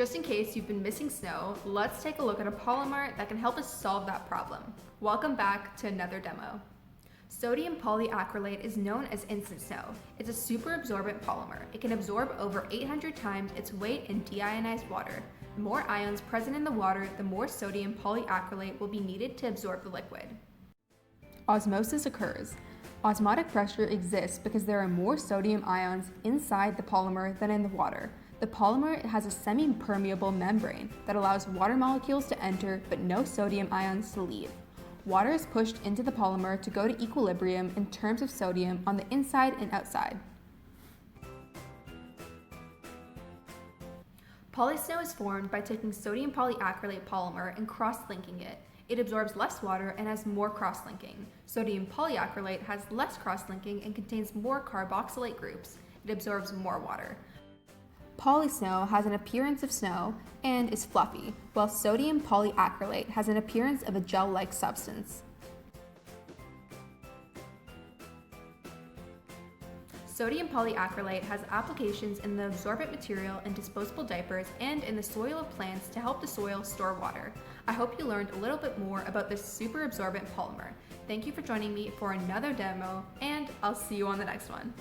Just in case you've been missing snow, let's take a look at a polymer that can help us solve that problem. Welcome back to another demo. Sodium polyacrylate is known as instant snow. It's a super absorbent polymer. It can absorb over 800 times its weight in deionized water. The more ions present in the water, the more sodium polyacrylate will be needed to absorb the liquid. Osmosis occurs. Osmotic pressure exists because there are more sodium ions inside the polymer than in the water. The polymer has a semi-permeable membrane that allows water molecules to enter but no sodium ions to leave. Water is pushed into the polymer to go to equilibrium in terms of sodium on the inside and outside. Polysnow is formed by taking sodium polyacrylate polymer and cross-linking it. It absorbs less water and has more cross-linking. Sodium polyacrylate has less cross-linking and contains more carboxylate groups. It absorbs more water. Polysnow has an appearance of snow and is fluffy, while sodium polyacrylate has an appearance of a gel-like substance. Sodium polyacrylate has applications in the absorbent material in disposable diapers and in the soil of plants to help the soil store water. I hope you learned a little bit more about this super absorbent polymer. Thank you for joining me for another demo, and I'll see you on the next one.